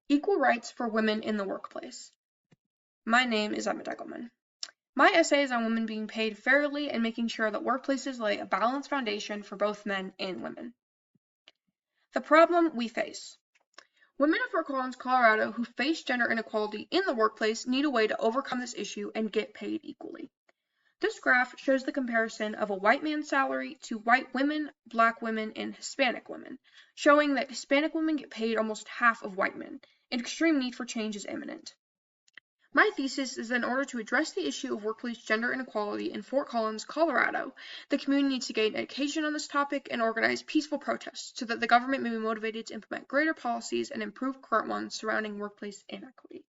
Equal rights for women in the workplace. My name is Emma Degelman. My essay is on women being paid fairly and making sure that workplaces lay a balanced foundation for both men and women. The problem we face. Women of Fort Collins, Colorado who face gender inequality in the workplace need a way to overcome this issue and get paid equally. This graph shows the comparison of a white man's salary to white women, black women, and Hispanic women, showing that Hispanic women get paid almost half of white men. An extreme need for change is imminent. My thesis is that in order to address the issue of workplace gender inequality in Fort Collins, Colorado, the community needs to gain education on this topic and organize peaceful protests so that the government may be motivated to implement greater policies and improve current ones surrounding workplace inequity.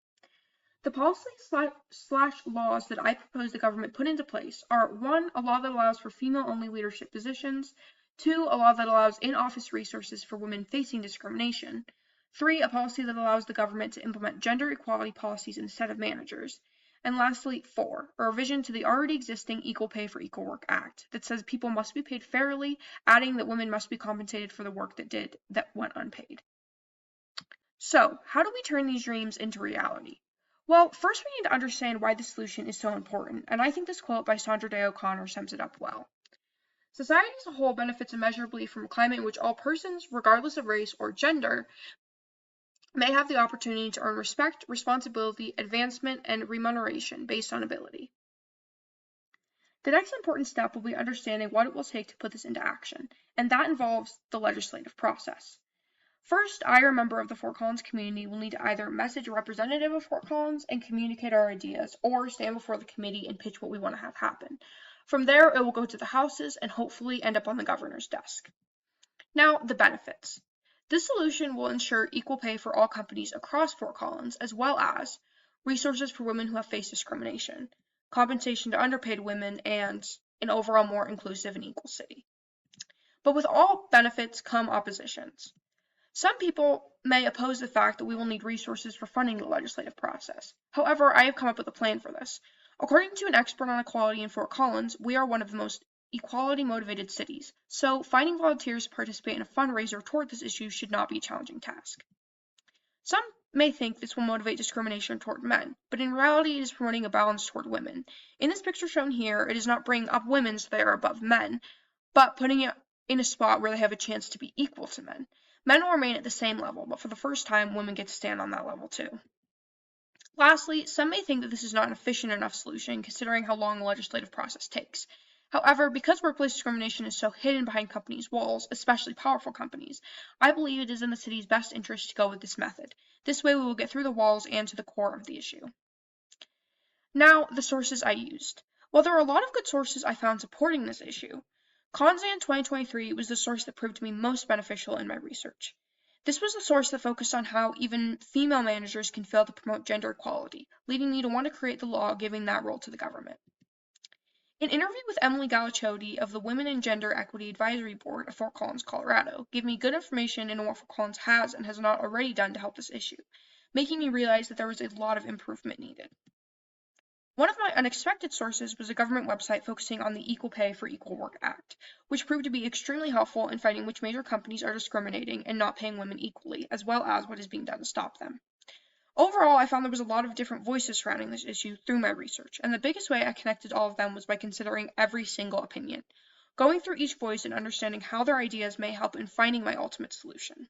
The policies/laws that I propose the government put into place are 1. A law that allows for female-only leadership positions, 2. A law that allows in-office resources for women facing discrimination, 3. A policy that allows the government to implement gender equality policies instead of managers, and lastly, 4. A revision to the already existing Equal Pay for Equal Work Act that says people must be paid fairly, adding that women must be compensated for the work that went unpaid. So, how do we turn these dreams into reality? Well, first we need to understand why the solution is so important, and I think this quote by Sandra Day O'Connor sums it up well. Society as a whole benefits immeasurably from a climate in which all persons, regardless of race or gender, may have the opportunity to earn respect, responsibility, advancement, and remuneration based on ability. The next important step will be understanding what it will take to put this into action, and that involves the legislative process. First, I, or a member of the Fort Collins community, will need to either message a representative of Fort Collins and communicate our ideas, or stand before the committee and pitch what we want to have happen. From there, it will go to the houses and hopefully end up on the governor's desk. Now, the benefits. This solution will ensure equal pay for all companies across Fort Collins, as well as resources for women who have faced discrimination, compensation to underpaid women, and an overall more inclusive and equal city. But with all benefits come oppositions. Some people may oppose the fact that we will need resources for funding the legislative process. However, I have come up with a plan for this. According to an expert on equality in Fort Collins, we are one of the most equality-motivated cities, so finding volunteers to participate in a fundraiser toward this issue should not be a challenging task. Some may think this will motivate discrimination toward men, but in reality it is promoting a balance toward women. In this picture shown here, it is not bringing up women so they are above men, but putting it in a spot where they have a chance to be equal to men. Men will remain at the same level, but for the first time, women get to stand on that level too. Lastly, some may think that this is not an efficient enough solution considering how long the legislative process takes. However, because workplace discrimination is so hidden behind companies' walls, especially powerful companies, I believe it is in the city's best interest to go with this method. This way we will get through the walls and to the core of the issue. Now, the sources I used. While there are a lot of good sources I found supporting this issue, Conzan 2023 was the source that proved to be most beneficial in my research. This was the source that focused on how even female managers can fail to promote gender equality, leading me to want to create the law giving that role to the government. An interview with Emily Gallicotti of the Women and Gender Equity Advisory Board of Fort Collins, Colorado, gave me good information into what Fort Collins has and has not already done to help this issue, making me realize that there was a lot of improvement needed. One of my unexpected sources was a government website focusing on the Equal Pay for Equal Work Act, which proved to be extremely helpful in finding which major companies are discriminating and not paying women equally, as well as what is being done to stop them. Overall, I found there was a lot of different voices surrounding this issue through my research, and the biggest way I connected all of them was by considering every single opinion, going through each voice and understanding how their ideas may help in finding my ultimate solution.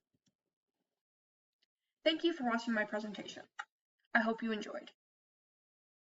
Thank you for watching my presentation. I hope you enjoyed.